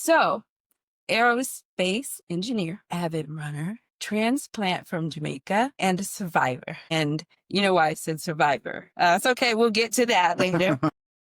So, aerospace engineer, avid runner, transplant from Jamaica, and a survivor. And you know why I said survivor. It's okay. We'll get to that later. All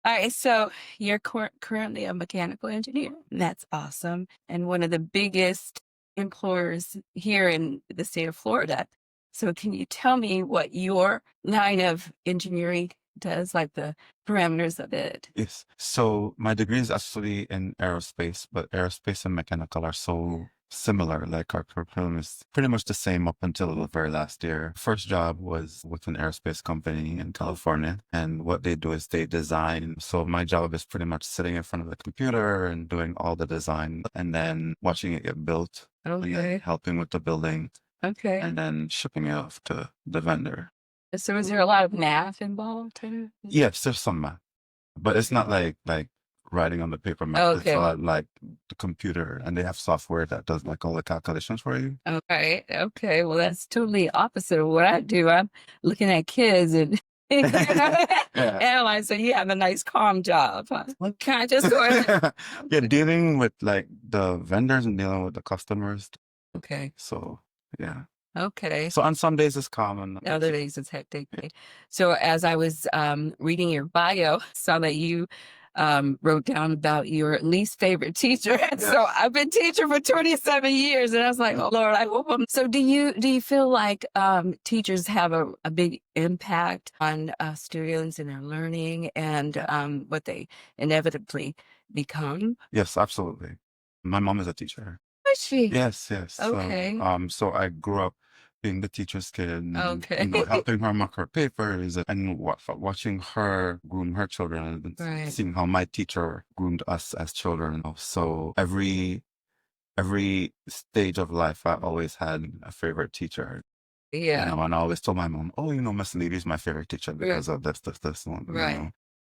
right. So you're currently a mechanical engineer. That's awesome. And one of the biggest employers here in the state of Florida. So can you tell me what your line of engineering does, like the parameters of it? Yes. So my degree is actually in aerospace, but aerospace and mechanical are so similar. Like our curriculum is pretty much the same up until the very last year. First job was with an aerospace company in California. And what they do is they design. So my job is pretty much sitting in front of the computer and doing all the design and then watching it get built. And then Okay. helping with the building Okay. and then shipping it off to the vendor. So is there a lot of math involved? Yes, there's some math, but it's not like writing on the paper math. It's Okay. like the computer, and they have software that does like all the calculations for you. Okay. Okay. Well, that's totally opposite of what I do. I'm looking at kids and Yeah. analyze. So you have a nice calm job. Huh? Can I just go ahead? Yeah, dealing with like the vendors and dealing with the customers. Okay. So yeah. Okay. So on some days it's calm and Other days it's hectic. So as I was reading your bio, saw that you wrote down about your least favorite teacher. And so I've been teacher for 27 years, and I was like, oh Lord, I hope I'm. So do you feel like teachers have a big impact on students and their learning and what they inevitably become? Yes, absolutely. My mom is a teacher. Is she? Yes. Okay. So I grew up being the teacher's kid and Okay. helping her mark her papers and watching her groom her children and Right. seeing how my teacher groomed us as children. So every stage of life, I always had a favorite teacher. Yeah. And I always told my mom, "Oh, Miss Levy is my favorite teacher because of this one." Right.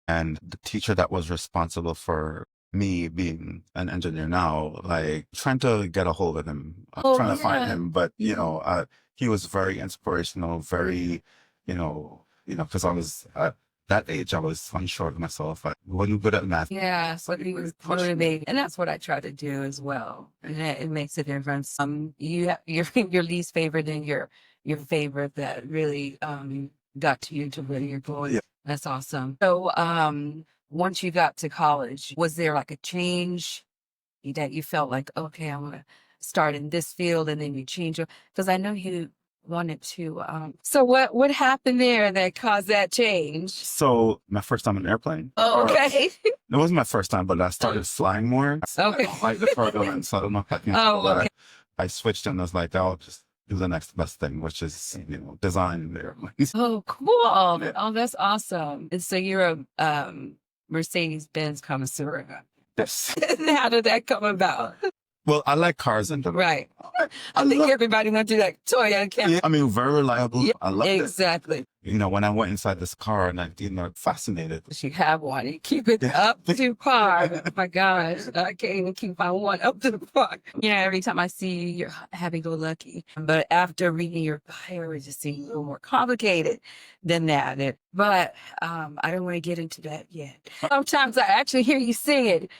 And the teacher that was responsible for me being an engineer now, like trying to get a hold of him, trying to find him, but he was very inspirational, very, because I was at that age, I was unsure of myself. I wasn't good at math. Yeah, so he was motivated, and that's what I try to do as well. And it makes a difference. You have your least favorite and your favorite that really got to you to where you're going. Yeah. That's awesome. So once you got to college, was there like a change that you felt like, okay, I want to start in this field, and then you change it? Because I know you wanted to. So what happened there that caused that change? So my first time in an airplane. Oh, okay. It wasn't my first time, but I started flying more. Okay. Like the turbulence, so I don't know if I can. Oh, okay. I switched and was like, I'll just do the next best thing, which is design the airplanes. Oh, cool. Yeah. Oh, that's awesome. And so you're a Mercedes-Benz connoisseur. Yes. How did that come about? Well, I like cars and Right. I think everybody went through that Toyota Camry. Yeah, I mean, very reliable. Yeah, I love it. exactly. When I went inside this car and I, fascinated. You have one. You keep it up to par. Oh my gosh. I can't even keep my one up to par. Every time I see you, you're happy-go-lucky. But after reading your bio, it just seems a little more complicated than that. But I don't want to get into that yet. Sometimes I actually hear you sing it.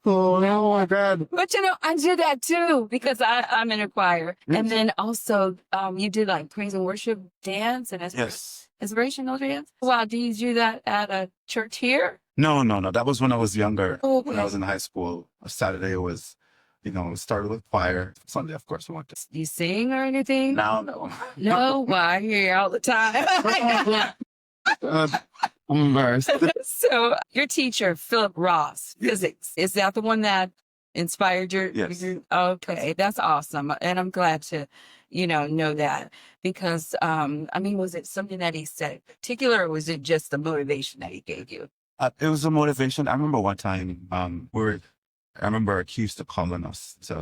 Oh, no, my God. But I did that too because I'm in a choir. And then also you did like praise and worship dance and inspirational dance. Wow, do you do that at a church here? No. That was when I was younger. Oh, when I was in high school. Saturday was, started with choir. Sunday, of course, we went to. Do you sing or anything? No. No? Well, I hear you all the time. I'm embarrassed. So your teacher, Philip Ross, physics, is that the one that inspired your? Yes. Okay, that's awesome. And I'm glad to, know that because, was it something that he said in particular or was it just the motivation that he gave you? It was a motivation. I remember one time, I remember he used to calling us to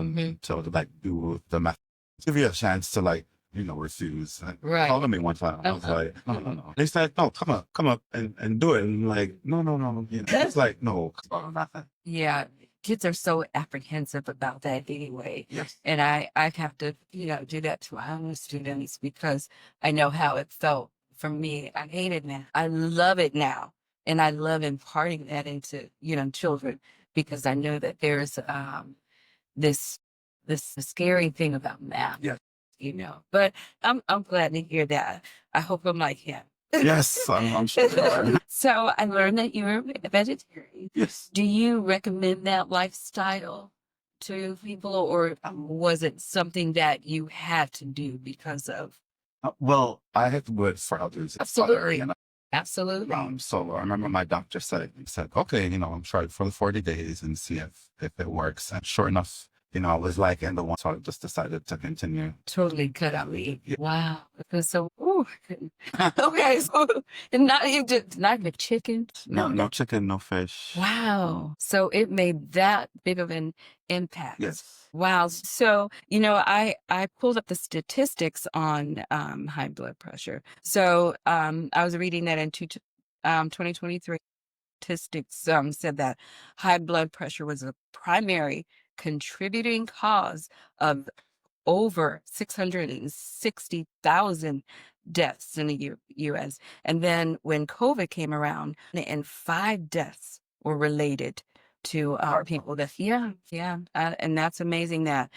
like do the math, give you a chance to like, refuse. Right. Calling me one time. I was like, no. They said, no, come up and do it. And I'm like, no. It's like, no. Yeah. Kids are so apprehensive about that anyway. Yes. And I have to, do that to my own students because I know how it felt for me. I hate it now. I love it now. And I love imparting that into, children because I know that there's this scary thing about math. Yeah. But I'm glad to hear that. I hope I'm like him. Yes, I'm sure. So I learned that you're a vegetarian. Yes. Do you recommend that lifestyle to people, or was it something that you had to do because of? Well, I have worked for others. Absolutely. You know, Absolutely. so I remember my doctor said, okay, try it for the 40 days and see if it works. And sure enough, I was like, and the one, so I just decided to continue. Totally cut out meat. Yeah. Wow. Because so, ooh. Okay, so not even chicken. No chicken, no fish. Wow. So it made that big of an impact. Yes. Wow. So, I pulled up the statistics on high blood pressure. So I was reading that in 2023 statistics said that high blood pressure was a primary contributing cause of over 660,000 deaths in the US. And then when COVID came around, and 5 deaths were related to people that, and that's amazing that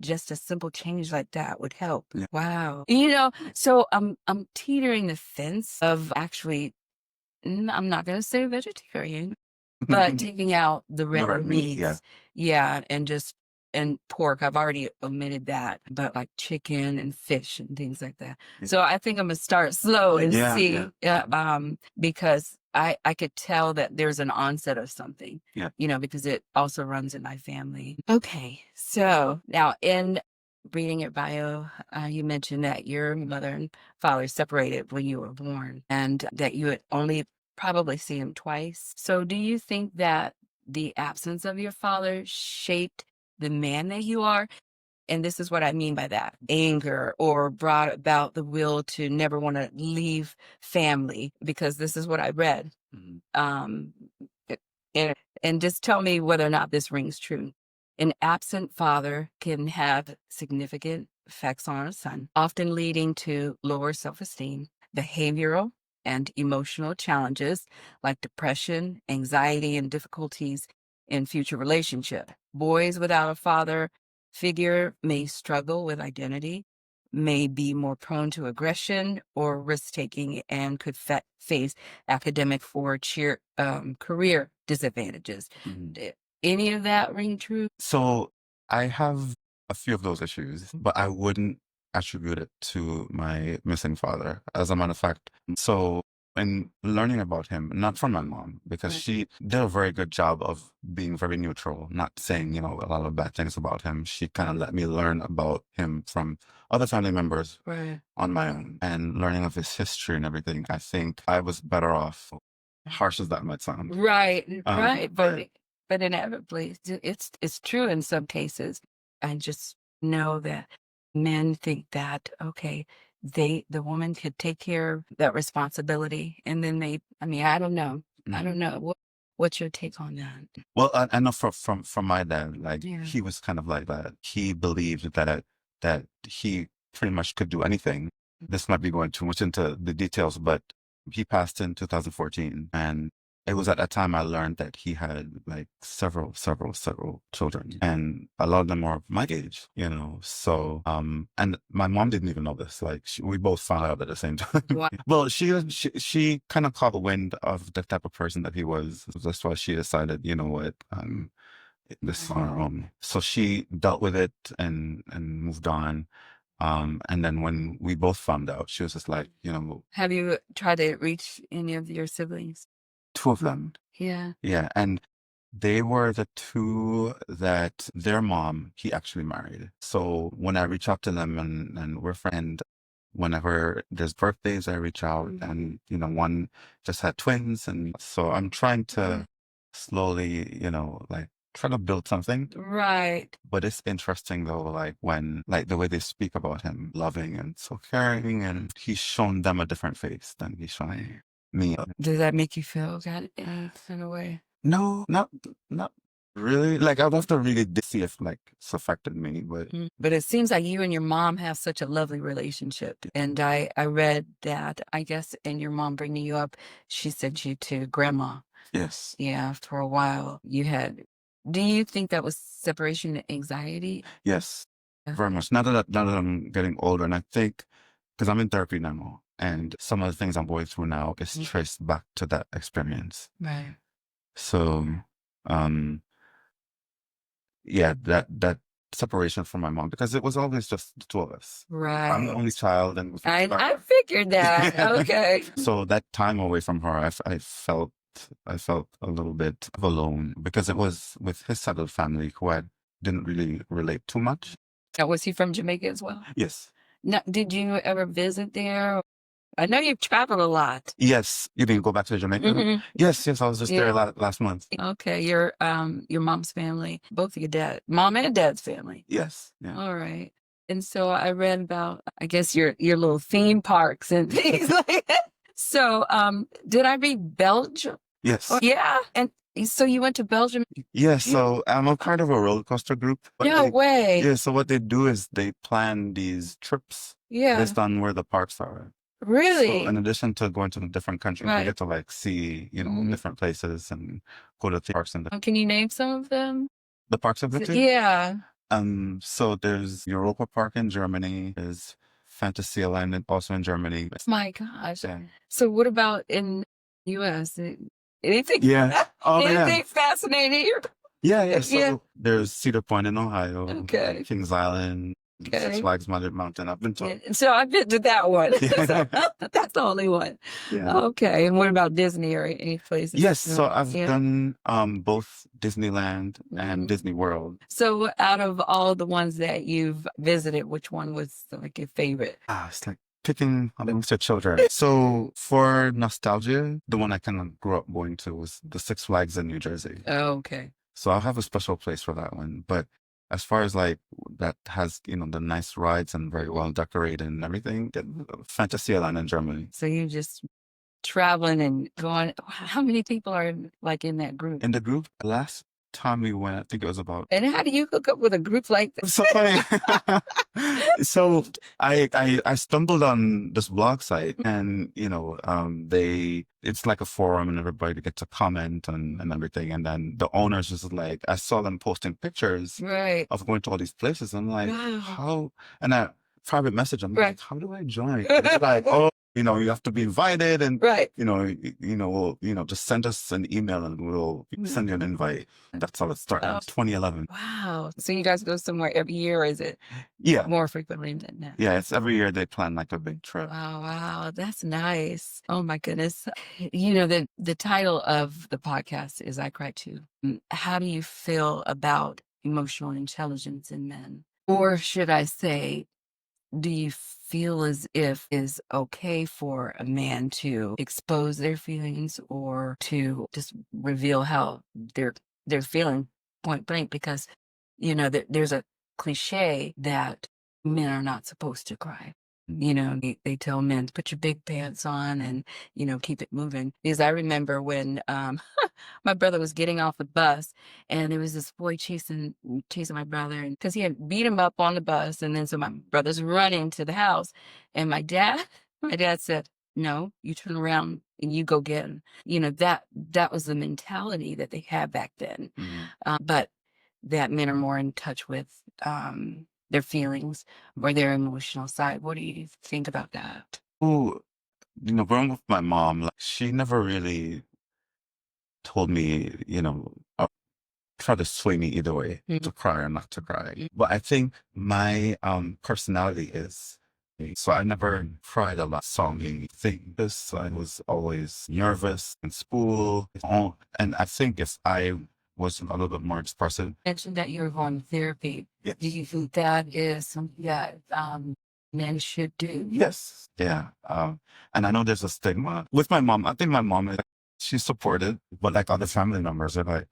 just a simple change like that would help. Yeah. Wow. So I'm teetering the fence of actually, I'm not going to say vegetarian, but taking out the red red meat, meats. Yeah, and pork. I've already omitted that, but like chicken and fish and things like that. Yeah. So I think I'm gonna start slow and Yeah, see, because I could tell that there's an onset of something. Yeah. Because it also runs in my family. Okay, so now in reading your bio, you mentioned that your mother and father separated when you were born, and that you had only probably see him twice. So do you think that the absence of your father shaped the man that you are? And this is what I mean by that: anger, or brought about the will to never want to leave family, because this is what I read. Mhm. And just tell me whether or not this rings true. An absent father can have significant effects on a son, often leading to lower self-esteem, behavioral and emotional challenges like depression, anxiety, and difficulties in future relationship. Boys without a father figure may struggle with identity, may be more prone to aggression or risk taking, and could face academic or career disadvantages. Mhm. Any of that ring true? So I have a few of those issues, but I wouldn't attribute it to my missing father. As a matter of fact, so in learning about him, not from my mom, because Right. she did a very good job of being very neutral, not saying, a lot of bad things about him. She kind of let me learn about him from other family members Right. on my own, and learning of his history and everything. I think I was better off, harsh as that might sound. Right. Right. But inevitably, it's true in some cases. I just know that men think that, okay, the woman could take care of that responsibility, and then I don't know. I Mhm. don't know. What's your take on that? Well, I know from my dad, like Yeah. he was kind of like that. He believed that he pretty much could do anything. This might be going too much into the details, but he passed in 2014, and it was at that time I learned that he had like several children, and a lot of them were my age, So, and my mom didn't even know this. Like we both found out at the same time. Wow. Well, she kind of caught wind of the type of person that he was. That's why she decided, you know what, this on her own. So she dealt with it and moved on. And then when we both found out, she was just like, Have you tried to reach any of your siblings? two of them. Yeah. Yeah. And they were the two that their mom, he actually married. So when I reach out to them and we're friends, whenever there's birthdays, I reach out, and, one just had twins. And so I'm trying to slowly, like try to build something. Right. But it's interesting though, like when, like the way they speak about him, loving and so caring, and he's shown them a different face than he's shown me. Does that make you feel that in a way? No, not really. Like I'd have to really see if like it's affected me, but But it seems like you and your mom have such a lovely relationship. And I read that, I guess, in your mom bringing you up, she sent you to grandma. Yes. Yeah, for a while you had. Do you think that was separation anxiety? Yes. Yeah. Very much. Now that I'm getting older, and I think because I'm in therapy now, and some of the things I'm going through now is traced back to that experience. Right. So, um, yeah, that separation from my mom, because it was always just the two of us. I'm the Right. only child, and I figured that. Okay. so that time away from her, I felt a little bit alone because it was with his side of the family who I didn't really relate too much. Now, was he from Jamaica as well? Yes. Now, did you ever visit there? I know you've traveled a lot. Yes. You didn't go back to Jamaica? Mhm. Yes, yes. I was just there Yeah. last month. Okay, your mom's family, both of your mom and dad's family. Yes. Yeah. All right. And so I read about, I guess, your little theme parks and things like that. So, did I read Belgium? Yes. Oh, yeah. And so you went to Belgium? Yes. You, So I'm a part of a roller coaster group. no way. Yeah. So what they do is they plan these trips Yeah. based on where the parks are. So in Really? addition to going to the different countries, we Right. get to like see, Mhm. different places and go to the parks and Can you name some of them? the parks I've been to. Yeah. So there's Europa Park in Germany. There's Fantasyland also in Germany. My gosh. Yeah. So what about in US? Anything Yeah. Oh, yeah. anything fascinating? Yeah, yeah. Yeah. So there's Cedar Point in Ohio, Okay. Kings Island, Six Okay. Flags Mountain. I've been to. Yeah, so I've been to that one. Yeah. That's the only one. Yeah. Okay. And what about Disney or any places? Yes, so I've Yeah. done both Disneyland and Mhm. Disney World. So out of all the ones that you've visited, which one was like your favorite? It's like picking amongst your children. So for nostalgia, the one I kind of grew up going to was the Six Flags in New Jersey. Oh, okay. So I'll have a special place for that one. But as far as like that has, the nice rides and very well decorated and everything, Fantasyland in Germany. So you just traveling and going. How many people are like in that group? In the group, last time we went, I think it was about. And how do you hook up with a group like this? So funny. So I stumbled on this blog site, and it's like a forum and everybody gets to comment and everything. And then the owners just like, I saw them posting pictures Right. of going to all these places. I'm like, Wow. how? And I private message, I'm Right. like, how do I join? And they're like, oh, you have to be invited, and Right. just send us an email and we'll send you an invite. That's how it started. Oh. 2011. Wow. So you guys go somewhere every year, or is it Yeah. more frequently than that? Yeah, it's every year they plan like a big trip. Wow, that's nice. Oh my goodness. The title of the podcast is I Cry Too. How do you feel about emotional intelligence in men? Or should I say, do you feel as if it's okay for a man to expose their feelings or to just reveal how they're feeling point blank? Because there's a cliche that men are not supposed to cry. They tell men put your big pants on and keep it moving. Because I remember when my brother was getting off the bus, and there was this boy chasing my brother, and because he had beat him up on the bus, and then so my brother's running to the house, and my dad said, "No, you turn around and you go get him." That was the mentality that they had back then. But that men are more in touch with their feelings or their emotional side. What do you think about that? Oh, growing up with my mom, like, she never really told me, try to sway me either way, to cry or not to cry. But I think my personality is, so I never cried a lot. Saw me think this. I was always nervous in school. And I think if I was a little bit more expressive. You mentioned that you're going to therapy. Yes. Do you think that is something that men should do? Yes. Yeah. And I know there's a stigma with my mom. I think my mom, she's supportive, but like other family members are like,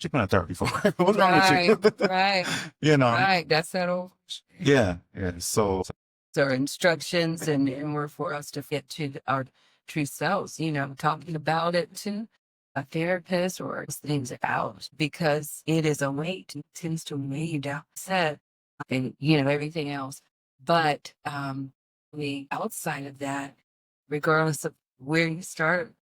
"You've been to therapy for what's wrong with you?" Right. Right. That's that old. Yeah. Yeah. So There are instructions and we're for us to get to our true selves, talking about it to a therapist or things out, because it is a weight. It tends to weigh you down, said, and everything else. But the outside of that, regardless of where you start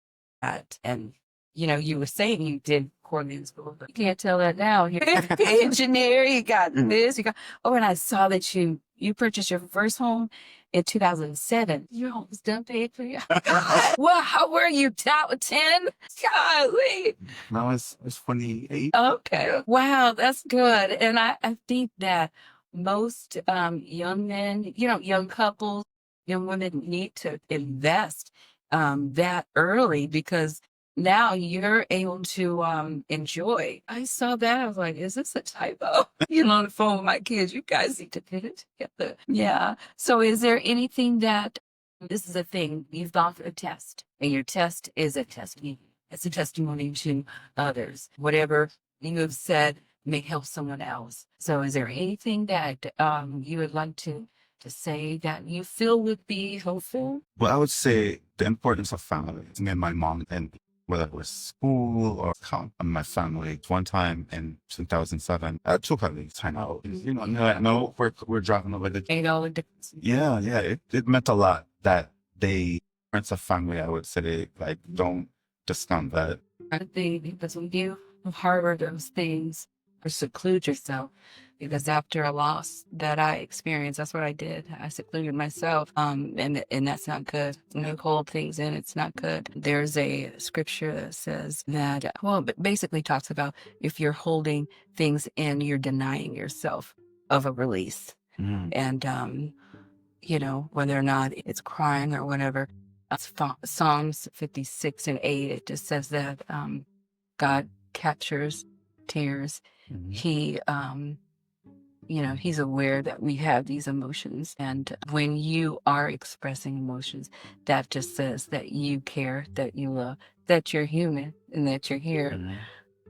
at and you were saying you did coordinating school, but you can't tell that now. You're engineer, you got this, and I saw that you purchased your first home in 2007. Your home was done paid for you. God, well, how were you? Top 10? Golly. Now it's 28. Okay. Yeah. Wow, that's good. And I think that most young men, young couples, young women need to invest that early because now you're able to enjoy. I saw that. I was like, is this a typo? On the phone with my kids, you guys need to put it together. Yeah. So is there anything that this is a thing you've gone through a test and your test is a testimony. It's a testimony to others. Whatever you have said may help someone else. So is there anything that you would like to say that you feel would be helpful? Well, I would say the importance of family. Me and my mom, and whether it was school or my family. One time in 2007, I took a time out. No, we're driving over the. Made all the difference. Yeah. It meant a lot that they, parents of family, I would say, like, don't discount that. I think because when you harbor those things or seclude yourself, because after a loss that I experienced, that's what I did. I secluded myself, and that's not good. When you hold things in, it's not good. There's a scripture that says that, but basically talks about if you're holding things in, you're denying yourself of a release. And, whether or not it's crying or whatever, Psalms 56 and 8, it just says that God captures tears. He, he's aware that we have these emotions. And when you are expressing emotions, that just says that you care, that you love, that you're human and that you're here.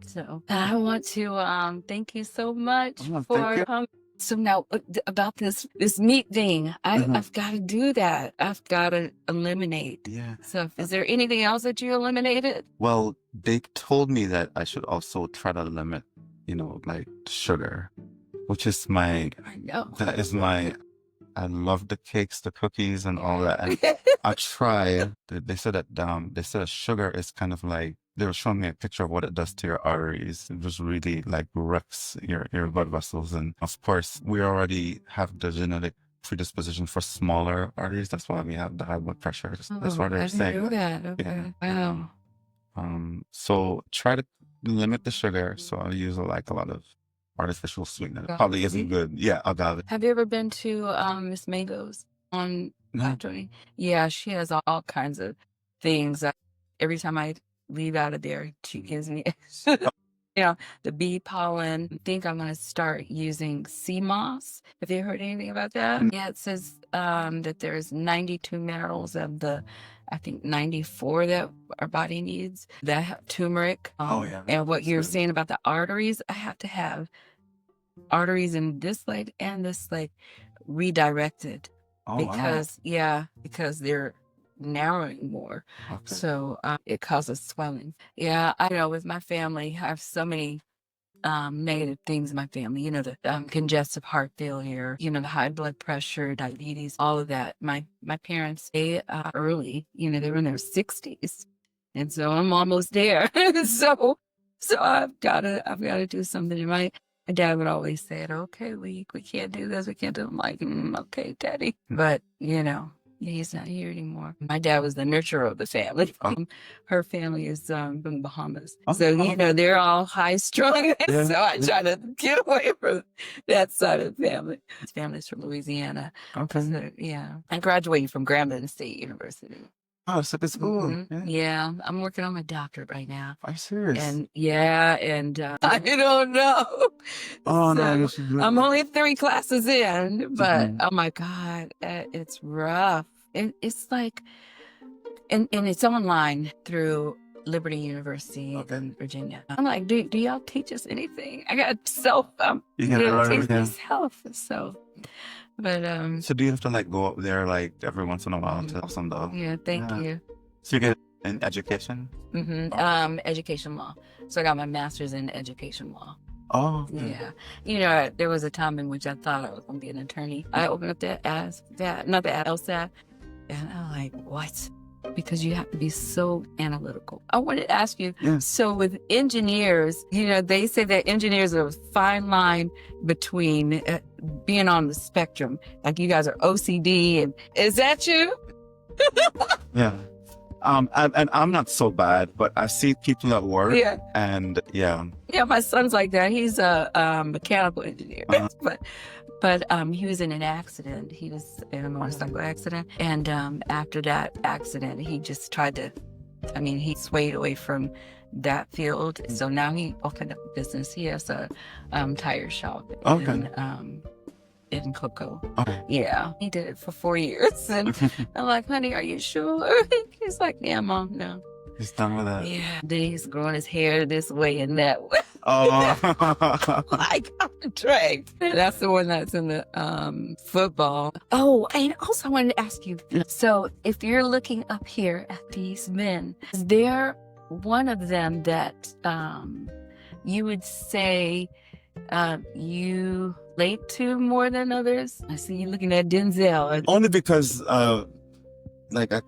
So I want to thank you so much for coming. So now about this meat thing, I've got to do that. I've got to eliminate. Yeah. So is there anything else that you eliminated? Well, they told me that I should also try to limit, like sugar, which is I love the cakes, the cookies and all that. And I try. They said that sugar is kind of like, they were showing me a picture of what it does to your arteries. It just really like wrecks your blood vessels. And of course, we already have the genetic predisposition for smaller arteries. That's why we have the high blood pressure. That's what they're saying. I didn't know that. Okay. Yeah. Wow. So try to limit the sugar. So I use a lot of artificial sweetener. Probably isn't good. Yeah, agave. Have you ever been to Miss Mango's on I-20? Yeah, she has all kinds of things. Every time I leave out of there, she gives me the bee pollen. I think I'm going to start using sea moss. Have you heard anything about that? Yeah, it says that there's 92 minerals of the, I think 94 that our body needs. That have turmeric. And what you're saying about the arteries, I have to have arteries in this leg and this leg redirected because they're narrowing more. So it causes swelling. Yeah, I know with my family, I have so many negative things in my family, the congestive heart failure, the high blood pressure, diabetes, all of that. My parents, they early, they were in their 60s. And so I'm almost there. so I've gotta do something. And my dad would always say, okay, we can't do this, we can't do it. I'm like, okay, Daddy. But he's not here anymore. My dad was the nurturer of the family. Her family is from the Bahamas. So, they're all high strung. So I try to get away from that side of the family. His family's from Louisiana. Okay. So, yeah. I graduated from Grambling State University. Oh, so it's cool. Yeah, I'm working on my doctorate right now. Are you serious? And I don't know. Oh, no. I'm only 3 classes in, but oh my God, it's rough. And it's like, and it's online through Liberty University in Virginia. I'm like, do y'all teach us anything? I got teach myself. So, but so do you have to go up there every once in a while to have some though? Yeah, thank you. So you get an education? Education law. So I got my master's in education law. Oh, okay. Yeah. There was a time in which I thought I was going to be an attorney. I opened up not the LSAT, and I'm like, what? because you have to be so analytical. I wanted to ask you, Yeah. so with engineers, they say that engineers are a fine line between being on the spectrum. Like you guys are OCD, and is that you? Yeah. And I'm not so bad, but I see people at work, Yeah. and yeah. Yeah, my son's like that. He's a mechanical engineer, but he was in an accident. He was in a motorcycle accident, and after that accident, he just tried to. I mean, he swayed away from that field. So now he opened up a business. He has a tire shop in Cocoa. Okay. Yeah, he did it for 4 years, and I'm like, honey, are you sure? He's like, yeah, mom, no. He's done with that. Yeah, then he's growing his hair this way and that way. Oh. Like Trey. That's the one that's in the football. Oh, and also I wanted to ask you. So if you're looking up here at these men, is there one of them that you would say you relate to more than others? I see you looking at Denzel. Only because I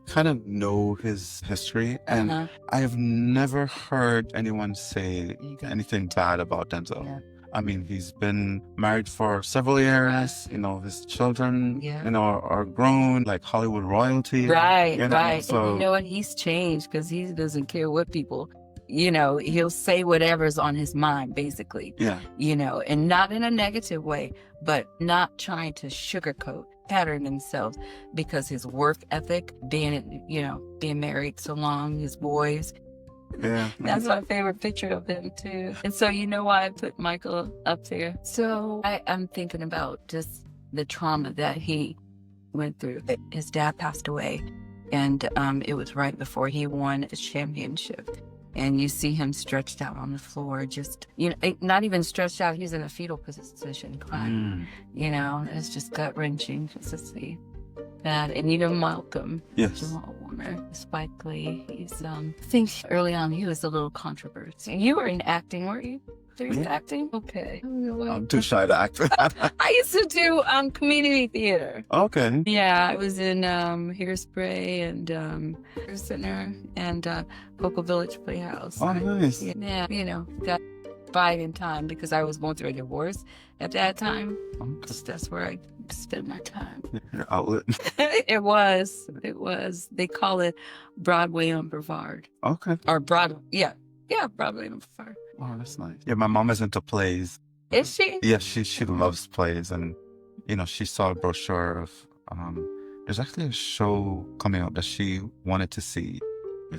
kind of know his history, and I have never heard anyone say anything bad about Denzel. Yeah. I mean, he's been married for several years. His children, are grown like Hollywood royalty. Right. So, and you know what? He's changed because he doesn't care what people. He'll say whatever's on his mind, basically. Yeah. And not in a negative way, but not trying to sugarcoat, pattern themselves, because his work ethic, being married so long, his boys. Yeah. That's my favorite picture of him too. And so you know why I put Michael up there. So I'm thinking about just the trauma that he went through. His dad passed away, and it was right before he won a championship. And you see him stretched out on the floor, just, not even stretched out, he's in a fetal position crying. It's just gut wrenching just to see that. And even Malcolm, yes. Jamal Warner, Spike Lee, I think early on he was a little controversial. You were in acting, weren't you? Acting? Okay. I'm too shy to act. I used to do community theater. Okay. Yeah, I was in Hairspray and Center and Cocoa Village Playhouse. Oh, nice. Yeah, got by in time because I was going through a divorce at that time. Okay. That's where I spent my time. Your outlet. It was. They call it Broadway on Brevard. Okay. Or Broadway. Yeah, Broadway on Brevard. Oh, that's nice. Yeah, my mom is into plays. Is she? Yeah, she loves plays, and she saw a brochure of there's actually a show coming up that she wanted to see.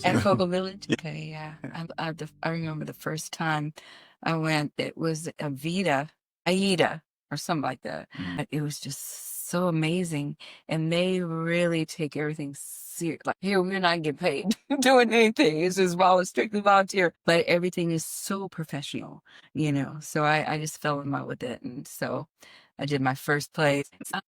At Cocoa Village? Okay, yeah. I remember the first time I went, it was Aida, or something like that. It was just so amazing. And they really take everything serious. Like, here, we're not getting paid doing anything. It's just strictly volunteer. But everything is so professional, So I just fell in love with it. And so I did my first play.